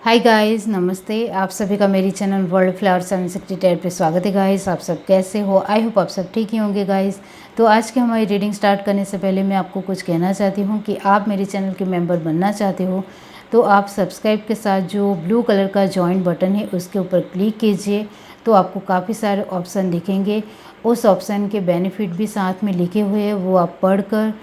Hi guys, नमस्ते। आप सभी का मेरी चैनल वर्ल्ड फ्लावर 768 पे स्वागत है गाइस। आप सब कैसे हो? आई होप आप सब ठीक ही होंगे गाइस। तो आज की हमारी रीडिंग स्टार्ट करने से पहले मैं आपको कुछ कहना चाहती हूँ कि आप मेरे चैनल के मेंबर बनना चाहते हो तो आप सब्सक्राइब के साथ जो ब्लू कलर का जॉइन बटन है उसके ऊपर क्लिक कीजिए। तो आपको काफ़ी सारे ऑप्शन दिखेंगे। उस ऑप्शन के बेनिफिट भी साथ में लिखे हुए हैं, वो आप पढ़कर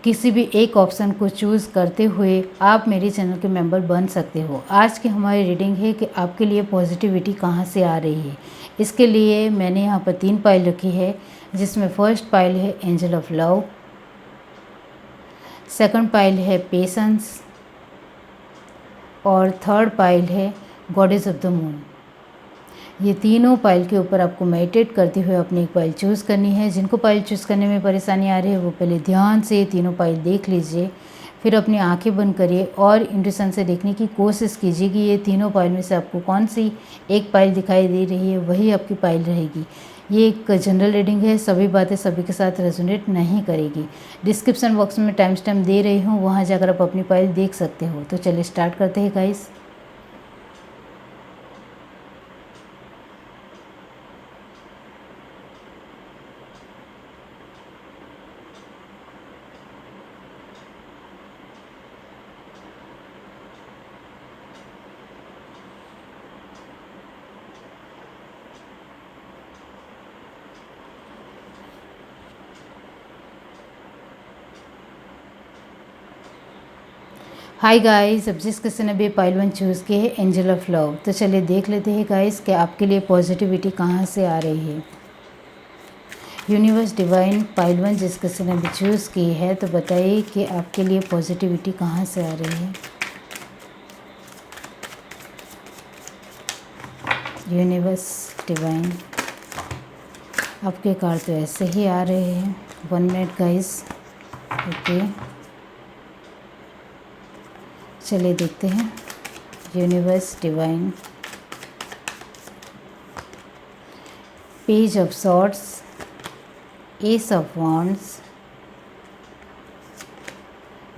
किसी भी एक ऑप्शन को चूज़ करते हुए आप मेरे चैनल के मेंबर बन सकते हो। आज की हमारी रीडिंग है कि आपके लिए पॉजिटिविटी कहाँ से आ रही है। इसके लिए मैंने यहाँ पर 3 पाइल रखी है, जिसमें फर्स्ट पाइल है angel of love, second pile है पेशेंस और थर्ड पाइल है गॉडेस ऑफ द मून। ये तीनों पाइल के ऊपर आपको मेडिटेट करते हुए अपनी एक पाइल चूज़ करनी है। जिनको पाइल चूज़ करने में परेशानी आ रही है वो पहले ध्यान से तीनों पाइल देख लीजिए, फिर अपनी आंखें बंद करिए और इंट्यूशन से देखने की कोशिश कीजिए कि ये तीनों पाइल में से आपको कौन सी एक पाइल दिखाई दे रही है, वही आपकी पाइल रहेगी। ये एक जनरल रीडिंग है, सभी बातें सभी के साथ रेजोनेट नहीं करेगी। डिस्क्रिप्शन बॉक्स में टाइम स्टैम्प दे रही हूँ, वहाँ जाकर आप अपनी पाइल देख सकते हो। तो चलिए स्टार्ट करते हैं गाइस। हाय गाइस, अब जिस किसी ने भी पाइल 1 चूज़ की है एंजल ऑफ लव, तो चलिए देख लेते हैं गाइस कि आपके लिए पॉजिटिविटी कहाँ से आ रही है। यूनिवर्स डिवाइन पाइल 1 जिस किसी ने भी चूज़ की है तो बताइए कि आपके लिए पॉजिटिविटी कहाँ से आ रही है। यूनिवर्स डिवाइन, आपके कार्ड तो ऐसे ही आ रहे हैं। 1 मिनट गाइस, ओके चलिए देखते हैं। Universe divine, page of swords, S of wands,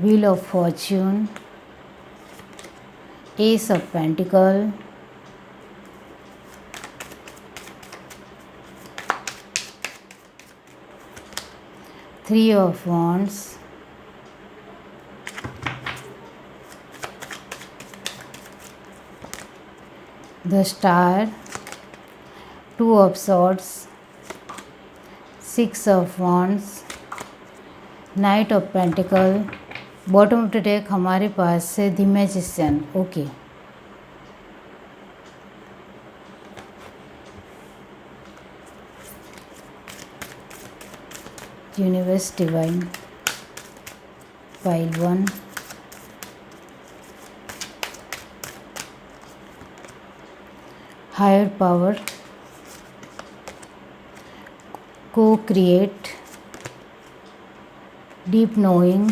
wheel of Fortune, S of pentacle, three of wands, the star, 2 of swords, 6 of wands, knight of pentacle। Bottom of the deck हमारे पास है the magician. Okay universe divine pile 1, higher power, co-create, deep knowing,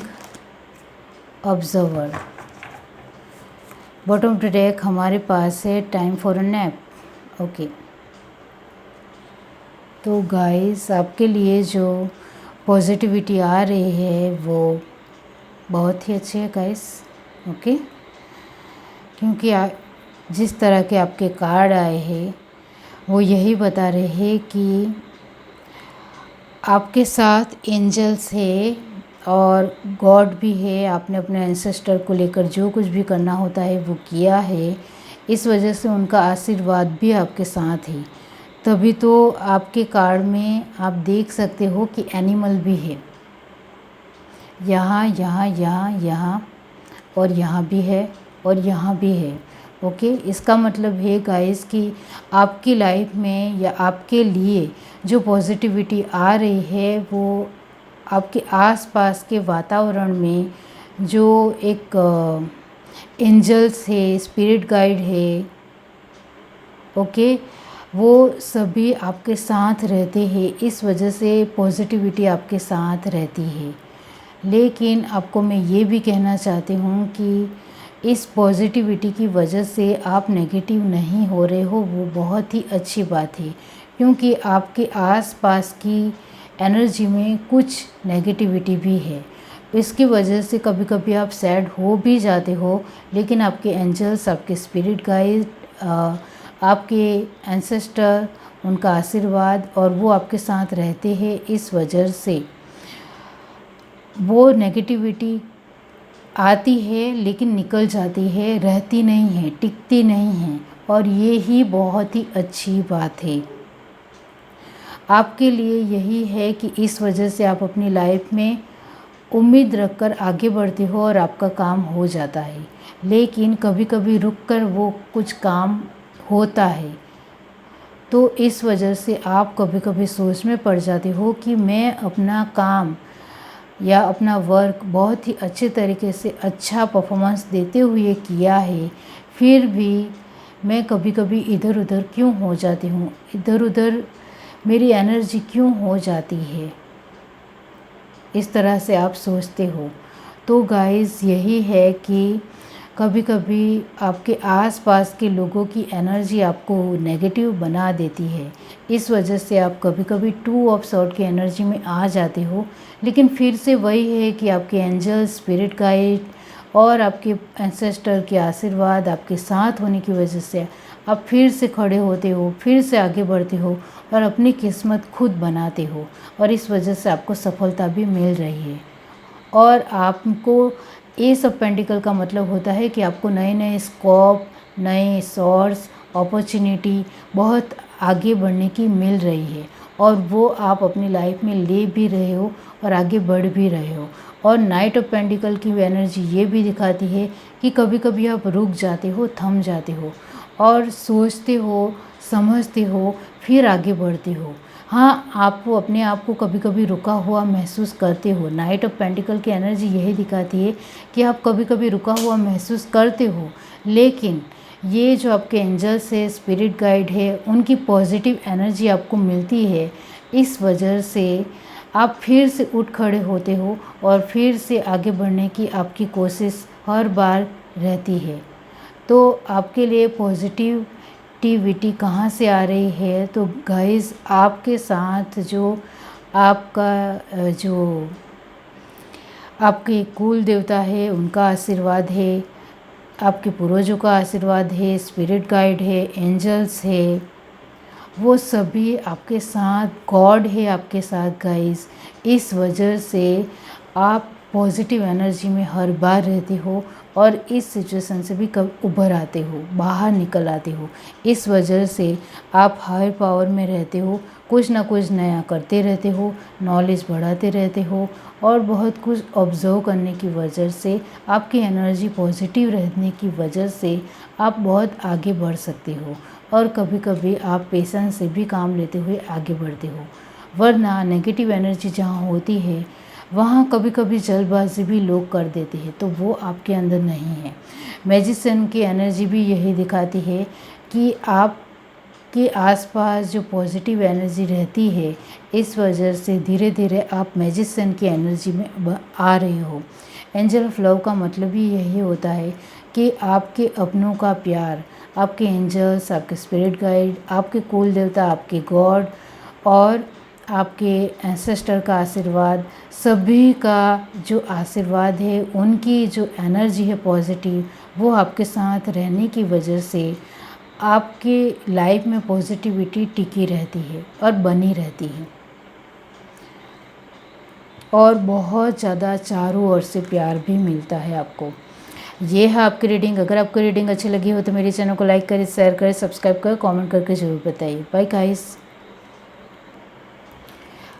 observer. Bottom of the deck हमारे पास है time for a nap. Okay तो guys, आपके लिए जो पॉजिटिविटी आ रही है वो बहुत ही अच्छी है गाइस। ओके क्योंकि जिस तरह के आपके कार्ड आए हैं वो यही बता रहे हैं कि आपके साथ एंजल्स है और गॉड भी है। आपने अपने एंसेस्टर को लेकर जो कुछ भी करना होता है वो किया है, इस वजह से उनका आशीर्वाद भी आपके साथ है। तभी तो आपके कार्ड में आप देख सकते हो कि एनिमल भी है, यहाँ यहाँ यहाँ यहाँ और यहाँ भी है और यहाँ भी है। ओके इसका मतलब है गाइस कि आपकी लाइफ में या आपके लिए जो पॉजिटिविटी आ रही है वो आपके आसपास के वातावरण में जो एक एंजल्स है, स्पिरिट गाइड है, ओके वो सभी आपके साथ रहते हैं। इस वजह से पॉजिटिविटी आपके साथ रहती है। लेकिन आपको मैं ये भी कहना चाहती हूँ कि इस पॉजिटिविटी की वजह से आप नेगेटिव नहीं हो रहे हो, वो बहुत ही अच्छी बात है। क्योंकि आपके आसपास की एनर्जी में कुछ नेगेटिविटी भी है। इसकी वजह से कभी कभी आप सैड हो भी जाते हो, लेकिन आपके एंजल्स, आपके स्पिरिट गाइड, आपके एंसेस्टर, उनका आशीर्वाद और वो आपके साथ रहते हैं। इस वजह से वो नेगेटिविटी आती है लेकिन निकल जाती है, रहती नहीं है, टिकती नहीं है, और ये ही बहुत ही अच्छी बात है आपके लिए। यही है कि इस वजह से आप अपनी लाइफ में उम्मीद रखकर आगे बढ़ते हो और आपका काम हो जाता है, लेकिन कभी कभी रुक कर वो कुछ काम होता है। तो इस वजह से आप कभी कभी सोच में पड़ जाते हो कि मैं अपना काम या अपना वर्क बहुत ही अच्छे तरीके से अच्छा परफॉर्मेंस देते हुए किया है, फिर भी मैं कभी कभी इधर उधर क्यों हो जाती हूँ, इधर उधर मेरी एनर्जी क्यों हो जाती है, इस तरह से आप सोचते हो। तो गाइस यही है कि कभी कभी आपके आसपास के लोगों की एनर्जी आपको नेगेटिव बना देती है। इस वजह से आप कभी कभी 2 ऑफ सॉर्ट की एनर्जी में आ जाते हो, लेकिन फिर से वही है कि आपके एंजल, स्पिरिट गाइड और आपके एंसेस्टर के आशीर्वाद आपके साथ होने की वजह से आप फिर से खड़े होते हो, फिर से आगे बढ़ते हो और अपनी किस्मत खुद बनाते हो, और इस वजह से आपको सफलता भी मिल रही है। और आपको एस ऑफ पेंटिकल का मतलब होता है कि आपको नए नए स्कोप, नए सोर्स, अपॉर्चुनिटी बहुत आगे बढ़ने की मिल रही है, और वो आप अपनी लाइफ में ले भी रहे हो और आगे बढ़ भी रहे हो। और नाइट ऑफ पेंटिकल की एनर्जी ये भी दिखाती है कि कभी कभी आप रुक जाते हो, थम जाते हो और सोचते हो, समझते हो, फिर आगे बढ़ते हो। हाँ, आप अपने आप को कभी कभी रुका हुआ महसूस करते हो। नाइट ऑफ पेंटिकल की एनर्जी यही दिखाती है कि आप कभी कभी रुका हुआ महसूस करते हो, लेकिन ये जो आपके एंजल्स है, स्पिरिट गाइड है, उनकी पॉजिटिव एनर्जी आपको मिलती है। इस वजह से आप फिर से उठ खड़े होते हो और फिर से आगे बढ़ने की आपकी कोशिश हर बार रहती है। तो आपके लिए पॉजिटिविटी कहाँ से आ रही है? तो गाइस, आपके साथ जो आपका जो आपके कुल देवता है उनका आशीर्वाद है, आपके पूर्वजों का आशीर्वाद है, स्पिरिट गाइड है, एंजल्स है, वो सभी आपके साथ, गॉड है आपके साथ गाइस। इस वजह से आप पॉजिटिव एनर्जी में हर बार रहते हो और इस सिचुएशन से भी कब उभर आते हो, बाहर निकल आते हो। इस वजह से आप हायर पावर में रहते हो, कुछ ना कुछ नया करते रहते हो, नॉलेज बढ़ाते रहते हो, और बहुत कुछ ऑब्जर्व करने की वजह से, आपकी एनर्जी पॉजिटिव रहने की वजह से आप बहुत आगे बढ़ सकते हो। और कभी कभी आप पेशेंस से भी काम लेते हुए आगे बढ़ते हो, वरना नेगेटिव एनर्जी जहाँ होती है वहाँ कभी कभी जल्दबाजी भी लोग कर देते हैं, तो वो आपके अंदर नहीं है। मैजिशियन की एनर्जी भी यही दिखाती है कि आपके आसपास जो पॉजिटिव एनर्जी रहती है, इस वजह से धीरे धीरे आप मैजिशियन की एनर्जी में आ रहे हो। एंजल ऑफ लव का मतलब ही यही होता है कि आपके अपनों का प्यार, आपके एंजल्स, आपके स्पिरिट गाइड, आपके कुल देवता, आपके गॉड और आपके एंसेस्टर का आशीर्वाद, सभी का जो आशीर्वाद है, उनकी जो एनर्जी है पॉजिटिव, वो आपके साथ रहने की वजह से आपके लाइफ में पॉजिटिविटी टिकी रहती है और बनी रहती है, और बहुत ज़्यादा चारों ओर से प्यार भी मिलता है आपको। ये है आपकी रीडिंग। अगर आपको रीडिंग अच्छी लगी हो तो मेरे चैनल को लाइक करें, शेयर करें, सब्सक्राइब करें, कमेंट करके ज़रूर बताइए। Bye guys.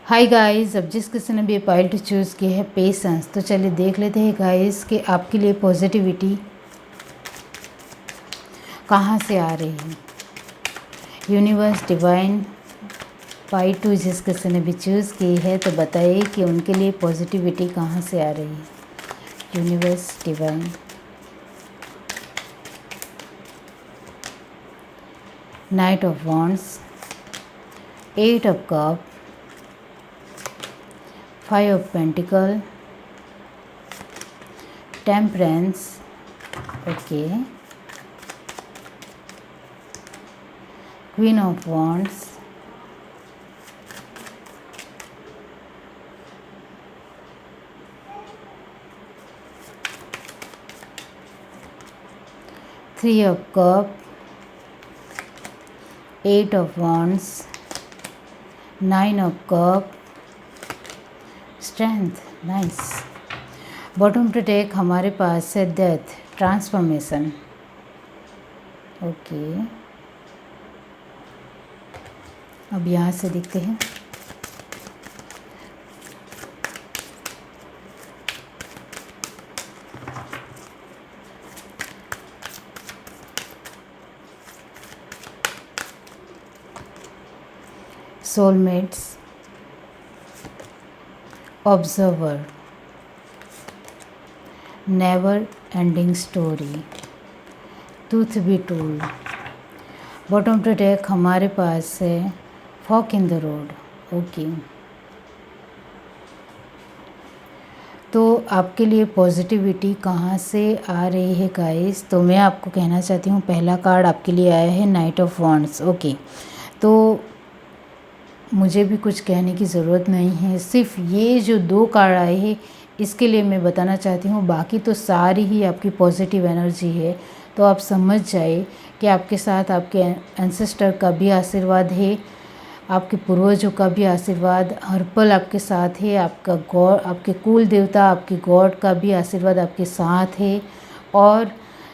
हाय गाइस, अब जिस किसी ने भी पाइल टू चूज़ की है पेशेंस, तो चलिए देख लेते हैं गाइस कि आपके लिए पॉजिटिविटी कहाँ से आ रही है। यूनिवर्स, डिवाइन, पाई टू जिस किसी ने भी चूज़ की है तो बताइए कि उनके लिए पॉजिटिविटी कहाँ से आ रही है। Universe, divine, night of wands, 8 of cup, 5 of pentacle, temperance, okay, queen of wands, 3 of cup, 8 of wands, 9 of cup, strength, nice। Bottom to take हमारे पास है डेथ, ट्रांसफॉर्मेशन, ओके। अब यहाँ से देखते हैं soulmates, observer, never ending story, truth be told। Bottom to take हमारे पास है fork in the road, okay. तो आपके लिए पॉजिटिविटी कहाँ से आ रही है गाइस, तो मैं आपको कहना चाहती हूँ पहला कार्ड आपके लिए आया है नाइट ऑफ वॉन्ड्स, ओके। तो मुझे भी कुछ कहने की ज़रूरत नहीं है, सिर्फ ये जो 2 कार्ड आए हैं इसके लिए मैं बताना चाहती हूँ, बाकी तो सारी ही आपकी पॉजिटिव एनर्जी है। तो आप समझ जाए कि आपके साथ आपके एंसेस्टर का भी आशीर्वाद है, आपके पूर्वजों का भी आशीर्वाद हर पल आपके साथ है, आपका गॉड, आपके कुल देवता, आपके गॉड का भी आशीर्वाद आपके साथ है, और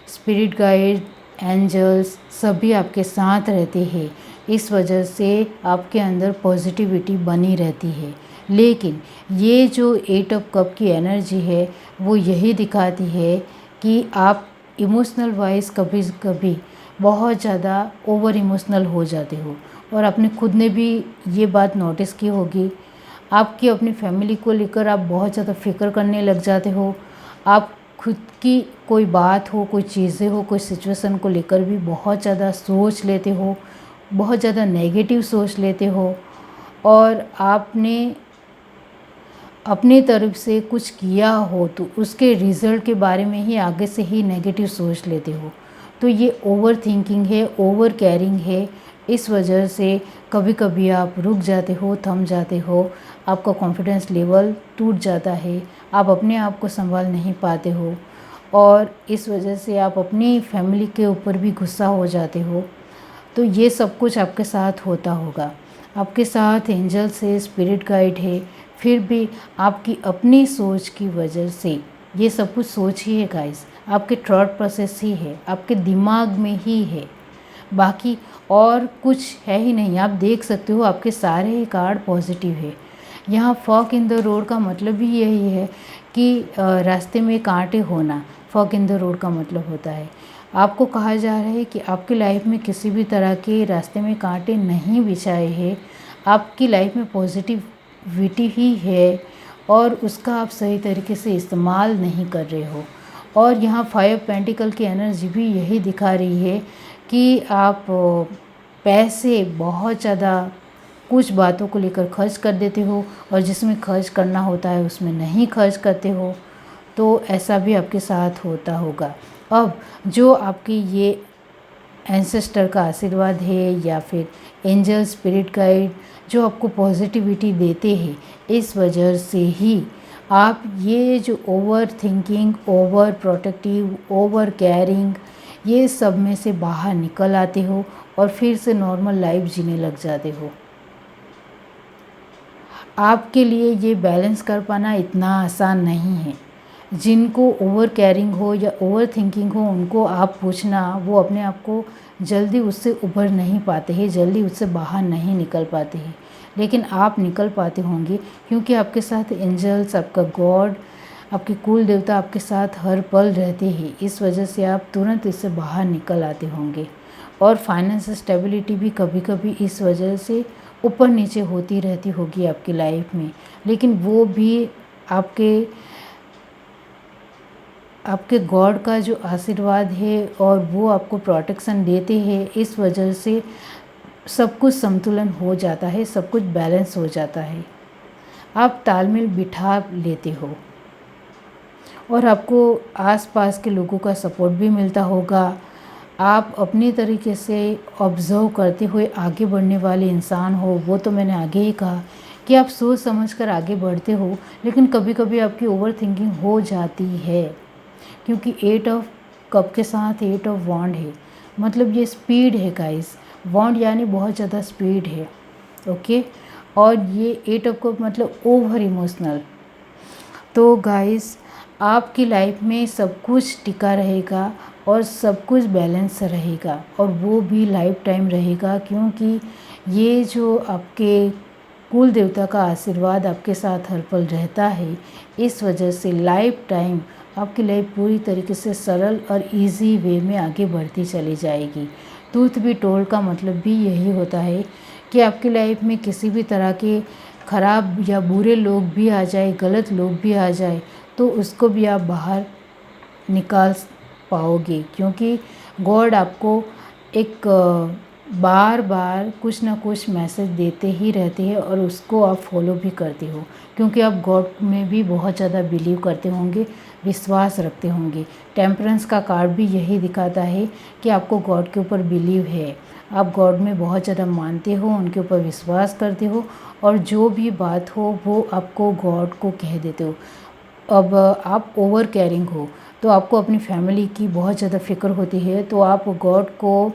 स्पिरिट गाइड, एंजल्स सभी आपके साथ रहते हैं। इस वजह से आपके अंदर पॉजिटिविटी बनी रहती है। लेकिन ये जो 8 ऑफ कप की एनर्जी है वो यही दिखाती है कि आप इमोशनल वाइज कभी कभी बहुत ज़्यादा ओवर इमोशनल हो जाते हो, और आपने खुद ने भी ये बात नोटिस की होगी। आपकी अपनी फैमिली को लेकर आप बहुत ज़्यादा फिक्र करने लग जाते हो। आप खुद की कोई बात हो, कोई चीज़ें हो, कोई सिचुएशन को लेकर भी बहुत ज़्यादा सोच लेते हो, बहुत ज़्यादा नेगेटिव सोच लेते हो, और आपने अपनी तरफ से कुछ किया हो तो उसके रिज़ल्ट के बारे में ही आगे से ही नेगेटिव सोच लेते हो। तो ये ओवर थिंकिंग है, ओवर केयरिंग है। इस वजह से कभी कभी आप रुक जाते हो, थम जाते हो, आपका कॉन्फिडेंस लेवल टूट जाता है, आप अपने आप को संभाल नहीं पाते हो, और इस वजह से आप अपनी फैमिली के ऊपर भी गुस्सा हो जाते हो। तो ये सब कुछ आपके साथ होता होगा। आपके साथ एंजल से, स्पिरिट गाइड है, फिर भी आपकी अपनी सोच की वजह से ये सब कुछ सोच ही है गाइस, आपके थॉट प्रोसेस ही है, आपके दिमाग में ही है, बाकी और कुछ है ही नहीं। आप देख सकते हो आपके सारे ही कार्ड पॉजिटिव है। यहाँ फॉक इन द रोड का मतलब भी यही है कि रास्ते में कांटे होना, फॉक इन द रोड का मतलब होता है। आपको कहा जा रहा है कि आपकी लाइफ में किसी भी तरह के रास्ते में कांटे नहीं बिछाए हैं, आपकी लाइफ में पॉजिटिविटी ही है, और उसका आप सही तरीके से इस्तेमाल नहीं कर रहे हो। और यहाँ 5 पेंटिकल की एनर्जी भी यही दिखा रही है कि आप पैसे बहुत ज़्यादा कुछ बातों को लेकर खर्च कर देते हो, और जिसमें खर्च करना होता है उसमें नहीं खर्च करते हो। तो ऐसा भी आपके साथ होता होगा। अब जो आपकी ये एंसेस्टर का आशीर्वाद है या फिर एंजल, स्पिरिट गाइड जो आपको पॉजिटिविटी देते हैं, इस वजह से ही आप ये जो over thinking, over protective, over caring, ये सब में से बाहर निकल आते हो और फिर से नॉर्मल लाइफ जीने लग जाते हो। आपके लिए ये बैलेंस कर पाना इतना आसान नहीं है। जिनको ओवर केयरिंग हो या ओवर थिंकिंग हो उनको आप पूछना, वो अपने आप को जल्दी उससे उभर नहीं पाते हैं, जल्दी उससे बाहर नहीं निकल पाते हैं। लेकिन आप निकल पाते होंगे क्योंकि आपके साथ एंजल्स, आपका गॉड, आपके कुल देवता आपके साथ हर पल रहते हैं। इस वजह से आप तुरंत इससे बाहर निकल आते होंगे। और फाइनेंस स्टेबिलिटी भी कभी कभी इस वजह से ऊपर नीचे होती रहती होगी आपकी लाइफ में, लेकिन वो भी आपके गॉड का जो आशीर्वाद है और वो आपको प्रोटेक्शन देते हैं, इस वजह से सब कुछ संतुलन हो जाता है, सब कुछ बैलेंस हो जाता है। आप तालमेल बिठा लेते हो और आपको आसपास के लोगों का सपोर्ट भी मिलता होगा। आप अपनी तरीके से ऑब्ज़र्व करते हुए आगे बढ़ने वाले इंसान हो। वो तो मैंने आगे ही कहा कि आप सोच समझकर आगे बढ़ते हो, लेकिन कभी कभी आपकी ओवर थिंकिंग हो जाती है क्योंकि 8 ऑफ कप के साथ 8 ऑफ वॉन्ड है, मतलब ये स्पीड है गाइस। वॉन्ड यानी बहुत ज़्यादा स्पीड है, ओके। और ये 8 ऑफ कप मतलब ओवर इमोशनल। तो गाइस आपकी लाइफ में सब कुछ टिका रहेगा और सब कुछ बैलेंस रहेगा, और वो भी लाइफ टाइम रहेगा, क्योंकि ये जो आपके कुल देवता का आशीर्वाद आपके साथ हर पल रहता है। इस वजह से लाइफ टाइम आपकी लाइफ पूरी तरीके से सरल और इजी वे में आगे बढ़ती चली जाएगी। ट्रूथ बी टोल्ड का मतलब भी यही होता है कि आपकी लाइफ में किसी भी तरह के ख़राब या बुरे लोग भी आ जाए, गलत लोग भी आ जाए, तो उसको भी आप बाहर निकाल पाओगे, क्योंकि गॉड आपको एक बार बार कुछ ना कुछ मैसेज देते ही रहते हैं, और उसको आप फॉलो भी करते हो, क्योंकि आप गॉड में भी बहुत ज़्यादा बिलीव करते होंगे, विश्वास रखते होंगे। टेम्परेंस का कार्ड भी यही दिखाता है कि आपको गॉड के ऊपर बिलीव है, आप गॉड में बहुत ज़्यादा मानते हो, उनके ऊपर विश्वास करते हो, और जो भी बात हो वो आपको गॉड को कह देते हो। अब आप ओवर केयरिंग हो, तो आपको अपनी फैमिली की बहुत ज़्यादा फ़िक्र होती है, तो आप गॉड को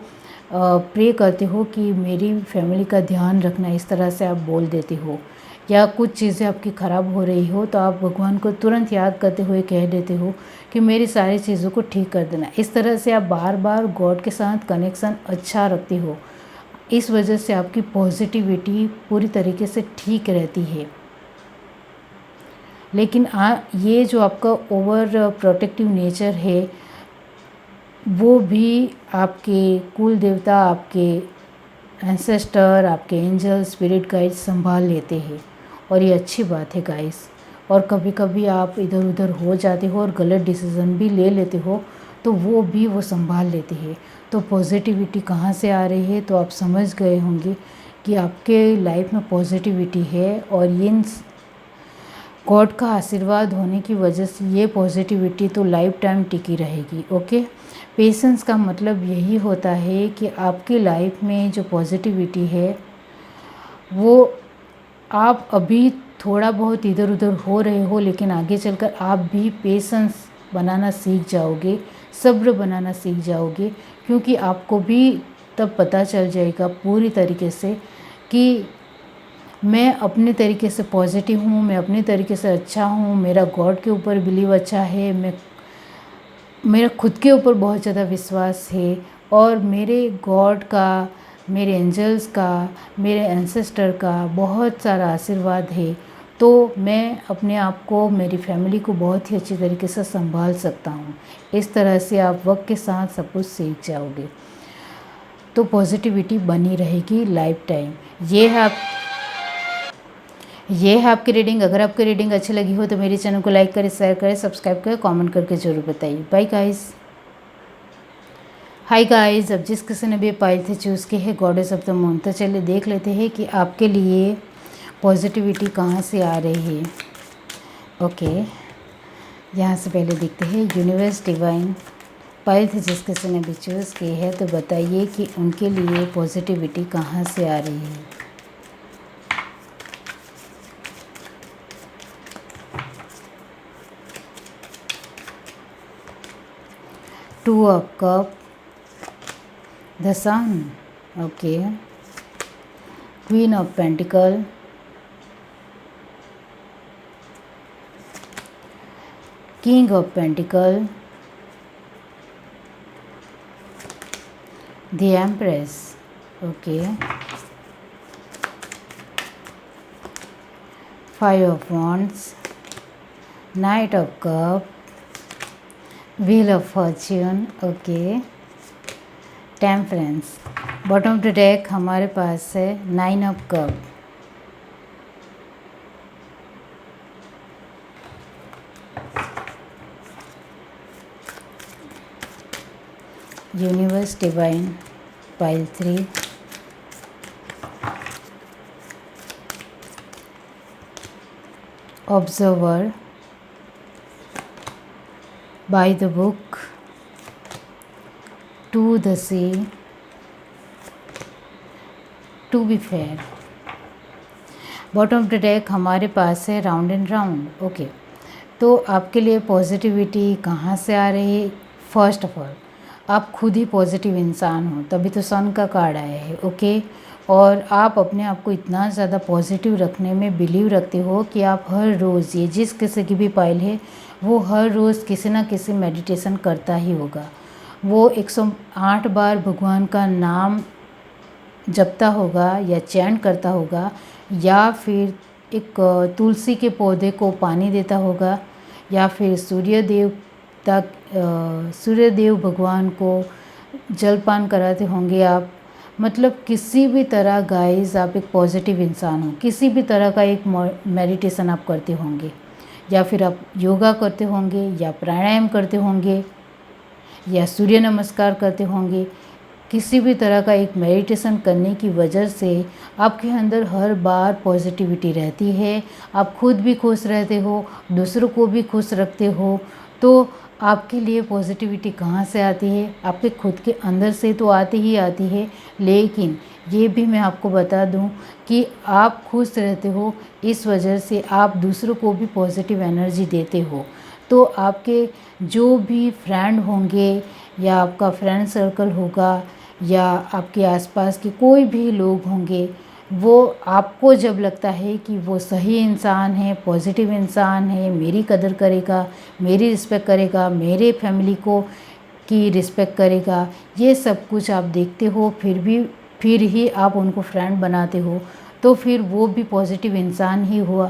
प्रे करते हो कि मेरी फैमिली का ध्यान रखना, इस तरह से आप बोल देते हो। या कुछ चीज़ें आपकी ख़राब हो रही हो तो आप भगवान को तुरंत याद करते हुए कह देते हो कि मेरी सारी चीज़ों को ठीक कर देना। इस तरह से आप बार बार गॉड के साथ कनेक्शन अच्छा रखते हो। इस वजह से आपकी पॉजिटिविटी पूरी तरीके से ठीक रहती है। लेकिन ये जो आपका ओवर प्रोटेक्टिव नेचर है, वो भी आपके कुल देवता, आपके एंसेस्टर, आपके एंजल, स्पिरिट गाइड संभाल लेते हैं, और ये अच्छी बात है गाइस। और कभी कभी आप इधर उधर हो जाते हो और गलत डिसीज़न भी ले लेते हो, तो वो भी वो संभाल लेते हैं। तो पॉजिटिविटी कहाँ से आ रही है, तो आप समझ गए होंगे कि आपके लाइफ में पॉजिटिविटी है, और इन गॉड का आशीर्वाद होने की वजह से ये पॉजिटिविटी तो लाइफ टाइम टिकी रहेगी, ओके। पेशेंस का मतलब यही होता है कि आपकी लाइफ में जो पॉजिटिविटी है वो आप अभी थोड़ा बहुत इधर उधर हो रहे हो, लेकिन आगे चलकर आप भी पेशेंस बनाना सीख जाओगे, सब्र बनाना सीख जाओगे, क्योंकि आपको भी तब पता चल जाएगा पूरी तरीके से कि मैं अपने तरीके से पॉजिटिव हूँ, मैं अपने तरीके से अच्छा हूँ, मेरा गॉड के ऊपर बिलीव अच्छा है, मेरा खुद के ऊपर बहुत ज़्यादा विश्वास है, और मेरे गॉड का, मेरे एंजल्स का, मेरे एंसेस्टर का बहुत सारा आशीर्वाद है। तो मैं अपने आप को, मेरी फैमिली को बहुत ही अच्छी तरीके से संभाल सकता हूँ। इस तरह से आप वक्त के साथ सब कुछ सीख जाओगे, तो पॉजिटिविटी बनी रहेगी लाइफ टाइम। ये है आपकी रीडिंग। अगर आपकी रीडिंग अच्छी लगी हो तो मेरे चैनल को लाइक करें, शेयर करें, सब्सक्राइब करें, कमेंट करके ज़रूर बताइए। Bye guys. हाय गाइस, अब जिस किसी ने भी पाइल से चूज़ की है गॉडेस ऑफ द मून, तो चलिए देख लेते हैं कि आपके लिए पॉजिटिविटी कहाँ से आ रही है। ओके, यहाँ से पहले देखते हैं यूनिवर्स डिवाइन पाइल से जिस किसी ने भी चूज़ की है, तो बताइए कि उनके लिए पॉजिटिविटी कहाँ से आ रही है। Two of cup, the sun, okay, queen of pentacle, king of pentacle, the empress, okay, five of wands, knight of cup, wheel of fortune, okay, temperance. Bottom of the deck हमारे पास है nine of cup, universe divine pile 3, observer, by the book, to the sea, to be fair. Bottom of the deck हमारे पास है round and round, okay. तो आपके लिए positivity कहाँ से आ रही है, फर्स्ट ऑफ ऑल आप खुद ही पॉजिटिव इंसान हो, तभी तो सन का कार्ड आया है। ओके, और आप अपने आप को इतना ज़्यादा पॉजिटिव रखने में बिलीव रखते हो कि आप हर रोज़, ये जिस किसी की भी पाइल है वो हर रोज़ किसी ना किसी मेडिटेशन करता ही होगा। वो 108 बार भगवान का नाम जपता होगा या चैंट करता होगा, या फिर एक तुलसी के पौधे को पानी देता होगा, या फिर सूर्यदेव भगवान को जलपान कराते होंगे आप। मतलब किसी भी तरह गाइस आप एक पॉजिटिव इंसान हो, किसी भी तरह का एक मेडिटेशन आप करते होंगे, या फिर आप योगा करते होंगे, या प्राणायाम करते होंगे, या सूर्य नमस्कार करते होंगे। किसी भी तरह का एक मेडिटेशन करने की वजह से आपके अंदर हर बार पॉजिटिविटी रहती है। आप खुद भी खुश रहते हो, दूसरों को भी खुश रखते हो। तो आपके लिए पॉजिटिविटी कहाँ से आती है? आपके खुद के अंदर से तो आती ही आती है, लेकिन ये भी मैं आपको बता दूं कि आप खुश रहते हो, इस वजह से आप दूसरों को भी पॉजिटिव एनर्जी देते हो। तो आपके जो भी फ्रेंड होंगे, या आपका फ्रेंड सर्कल होगा, या आपके आसपास के कोई भी लोग होंगे, वो आपको जब लगता है कि वो सही इंसान है, पॉजिटिव इंसान है, मेरी कदर करेगा, मेरी रिस्पेक्ट करेगा, मेरे फैमिली को की रिस्पेक्ट करेगा, ये सब कुछ आप देखते हो, फिर ही आप उनको फ्रेंड बनाते हो, तो फिर वो भी पॉजिटिव इंसान ही हुआ।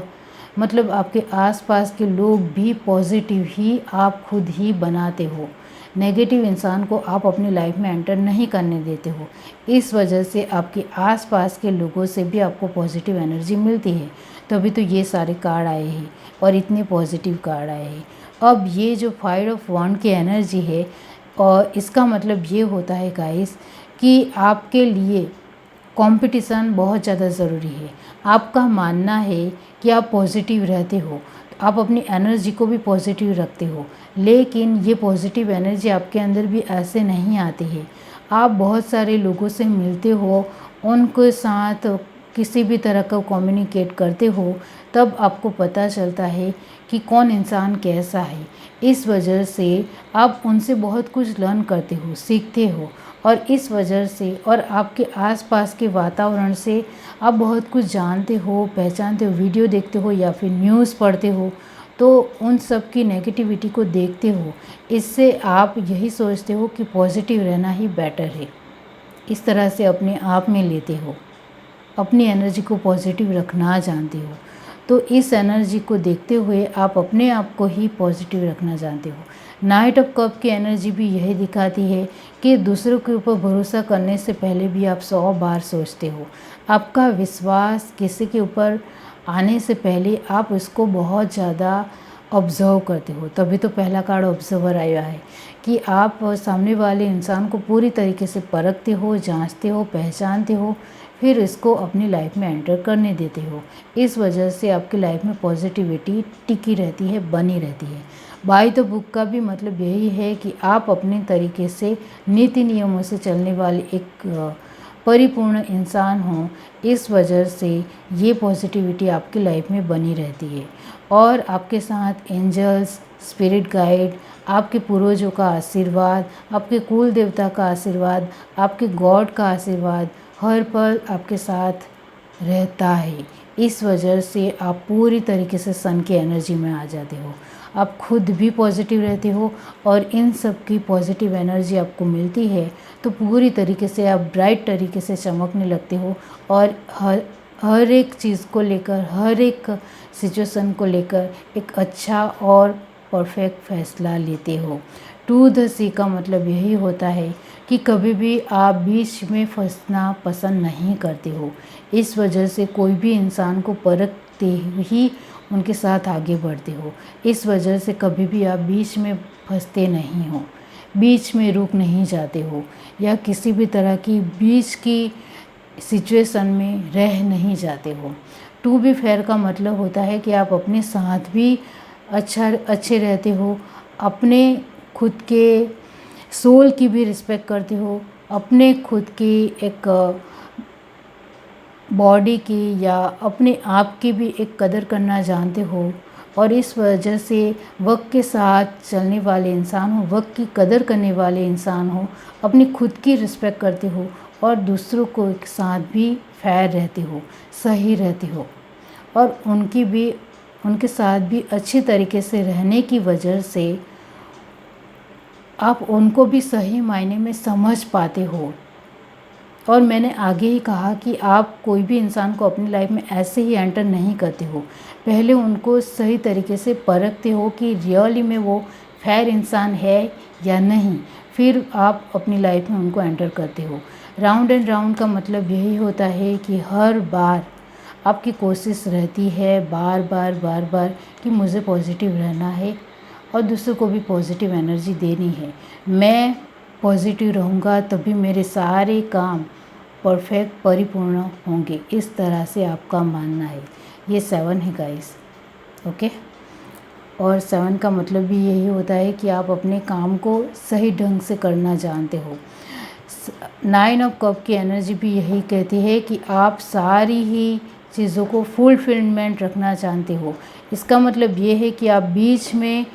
मतलब आपके आसपास के लोग भी पॉजिटिव ही आप खुद ही बनाते हो। नेगेटिव इंसान को आप अपनी लाइफ में एंटर नहीं करने देते हो। इस वजह से आपके आसपास के लोगों से भी आपको पॉजिटिव एनर्जी मिलती है। तभी तो ये सारे कार्ड आए हैं और इतने पॉजिटिव कार्ड आए हैं। अब ये जो 5 ऑफ वॉन्ड की एनर्जी है, और इसका मतलब ये होता है गाइस कि आपके लिए कंपटीशन बहुत ज़्यादा ज़रूरी है। आपका मानना है कि आप पॉजिटिव रहते हो, तो आप अपनी एनर्जी को भी पॉजिटिव रखते हो, लेकिन ये पॉजिटिव एनर्जी आपके अंदर भी ऐसे नहीं आती है। आप बहुत सारे लोगों से मिलते हो, उनके साथ किसी भी तरह का कम्युनिकेट करते हो, तब आपको पता चलता है कि कौन इंसान कैसा है। इस वजह से आप उनसे बहुत कुछ लर्न करते हो, सीखते हो, और इस वजह से और आपके आसपास के वातावरण से आप बहुत कुछ जानते हो, पहचानते हो, वीडियो देखते हो या फिर न्यूज़ पढ़ते हो, तो उन सब की नेगेटिविटी को देखते हो। इससे आप यही सोचते हो कि पॉजिटिव रहना ही बेटर है। इस तरह से अपने आप में लेते हो, अपनी एनर्जी को पॉजिटिव रखना जानते हो। तो इस एनर्जी को देखते हुए आप अपने आप को ही पॉजिटिव रखना जानते हो। नाइट ऑफ कप की एनर्जी भी यही दिखाती है कि दूसरों के ऊपर भरोसा करने से पहले भी आप 100 बार सोचते हो। आपका विश्वास किसी के ऊपर आने से पहले आप उसको बहुत ज़्यादा ऑब्ज़र्व करते हो। तभी तो पहला कार्ड ऑब्जर्वर आया है कि आप सामने वाले इंसान को पूरी तरीके से परखते हो, जांचते हो, पहचानते हो, फिर इसको अपनी लाइफ में एंटर करने देते हो। इस वजह से आपकी लाइफ में पॉजिटिविटी टिकी रहती है, बनी रहती है। बाय द बुक का भी मतलब यही है कि आप अपने तरीके से नीति नियमों से चलने वाले एक परिपूर्ण इंसान हो। इस वजह से ये पॉजिटिविटी आपकी लाइफ में बनी रहती है, और आपके साथ एंजल्स, स्पिरिट गाइड, आपके पूर्वजों का आशीर्वाद, आपके कुल देवता का आशीर्वाद, आपके गॉड का आशीर्वाद हर पल आपके साथ रहता है। इस वजह से आप पूरी तरीके से सन की एनर्जी में आ जाते हो। आप खुद भी पॉजिटिव रहते हो, और इन सब की पॉजिटिव एनर्जी आपको मिलती है, तो पूरी तरीके से आप ब्राइट तरीके से चमकने लगते हो, और हर एक चीज़ को लेकर, हर एक सिचुएशन को लेकर एक अच्छा और परफेक्ट फैसला लेते हो। टू द सी का मतलब यही होता है कि कभी भी आप बीच में फंसना पसंद नहीं करते हो। इस वजह से कोई भी इंसान को परखते ही उनके साथ आगे बढ़ते हो। इस वजह से कभी भी आप बीच में फंसते नहीं हो, बीच में रुक नहीं जाते हो, या किसी भी तरह की बीच की सिचुएशन में रह नहीं जाते हो। टू बी फेयर का मतलब होता है कि आप अपने साथ भी अच्छे रहते हो, अपने खुद के सोल की भी रिस्पेक्ट करते हो, अपने खुद की एक बॉडी की या अपने आप की भी एक कदर करना जानते हो, और इस वजह से वक्त के साथ चलने वाले इंसान हो, वक्त की कदर करने वाले इंसान हो, अपनी खुद की रिस्पेक्ट करते हो और दूसरों को साथ भी फेयर रहते हो, सही रहते हो और उनके साथ भी अच्छी तरीके से रहने की वजह से आप उनको भी सही मायने में समझ पाते हो। और मैंने आगे ही कहा कि आप कोई भी इंसान को अपनी लाइफ में ऐसे ही एंटर नहीं करते हो, पहले उनको सही तरीके से परखते हो कि रियली में वो फेयर इंसान है या नहीं, फिर आप अपनी लाइफ में उनको एंटर करते हो। राउंड एंड राउंड का मतलब यही होता है कि हर बार आपकी कोशिश रहती है बार बार कि मुझे पॉजिटिव रहना है और दूसरों को भी पॉजिटिव एनर्जी देनी है। मैं पॉजिटिव रहूँगा तभी मेरे सारे काम परफेक्ट परिपूर्ण होंगे, इस तरह से आपका मानना है। ये 7 है गाइस, ओके। और 7 का मतलब भी यही होता है कि आप अपने काम को सही ढंग से करना जानते हो। 9 ऑफ कप की एनर्जी भी यही कहती है कि आप सारी ही चीज़ों को फुलफिलमेंट रखना जानते हो। इसका मतलब ये है कि आप बीच में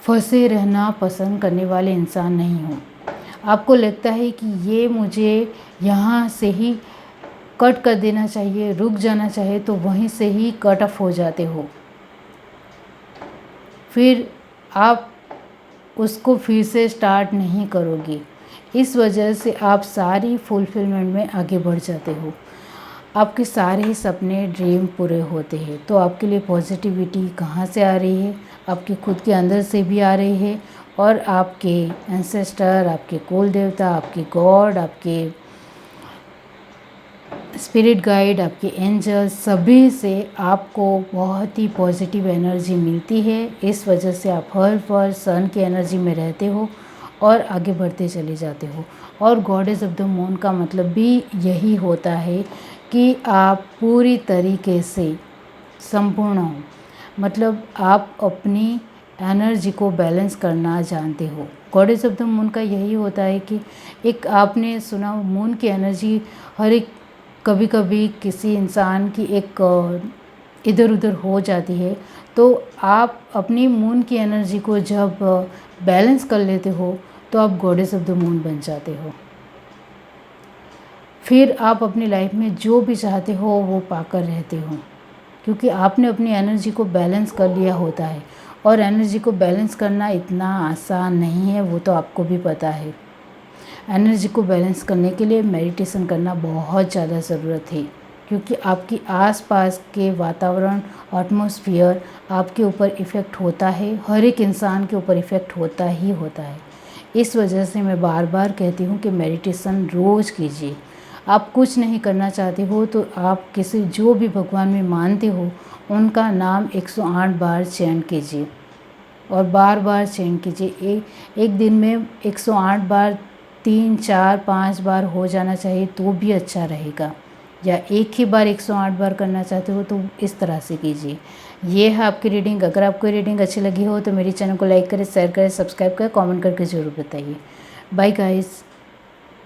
फंसे रहना पसंद करने वाले इंसान नहीं हो। आपको लगता है कि ये मुझे यहाँ से ही कट कर देना चाहिए, रुक जाना चाहिए, तो वहीं से ही कट ऑफ हो जाते हो। फिर आप उसको फिर से स्टार्ट नहीं करोगे। इस वजह से आप सारी फुलफिलमेंट में आगे बढ़ जाते हो। आपके सारे ही सपने ड्रीम पूरे होते हैं। तो आपके लिए पॉजिटिविटी कहाँ से आ रही है? आपके खुद के अंदर से भी आ रही है और आपके एंसेस्टर, आपके कुल देवता, आपके गॉड, आपके स्पिरिट गाइड, आपके एंजल, सभी से आपको बहुत ही पॉजिटिव एनर्जी मिलती है। इस वजह से आप हर पल सन की एनर्जी में रहते हो और आगे बढ़ते चले जाते हो। और गॉडेस ऑफ द मून का मतलब भी यही होता है कि आप पूरी तरीके से संपूर्ण हो, मतलब आप अपनी एनर्जी को बैलेंस करना जानते हो। गॉडेस ऑफ द मून का यही होता है कि एक आपने सुना मून की एनर्जी हर एक कभी कभी किसी इंसान की एक इधर उधर हो जाती है, तो आप अपनी मून की एनर्जी को जब बैलेंस कर लेते हो तो आप गॉडेस ऑफ द मून बन जाते हो। फिर आप अपनी लाइफ में जो भी चाहते हो वो पाकर रहते हो, क्योंकि आपने अपनी एनर्जी को बैलेंस कर लिया होता है। और एनर्जी को बैलेंस करना इतना आसान नहीं है, वो तो आपको भी पता है। एनर्जी को बैलेंस करने के लिए मेडिटेशन करना बहुत ज़्यादा ज़रूरत है, क्योंकि आपकी आसपास के वातावरण, एटमॉस्फेयर आपके ऊपर इफ़ेक्ट होता है, हर एक इंसान के ऊपर इफ़ेक्ट होता ही होता है। इस वजह से मैं बार बार कहती हूँ कि मेडिटेशन रोज़ कीजिए। आप कुछ नहीं करना चाहते हो तो आप किसी जो भी भगवान में मानते हो उनका नाम 108 बार चैंट कीजिए और बार बार चैंट कीजिए। एक दिन में 108 बार 3, 4, 5 बार हो जाना चाहिए तो भी अच्छा रहेगा, या एक ही बार 108 बार करना चाहते हो तो इस तरह से कीजिए। ये है आपकी रीडिंग। अगर आपको रीडिंग अच्छी लगी हो तो मेरी चैनल को लाइक करें, शेयर करें, सब्सक्राइब करें, कमेंट करके ज़रूर बताइए। Bye guys.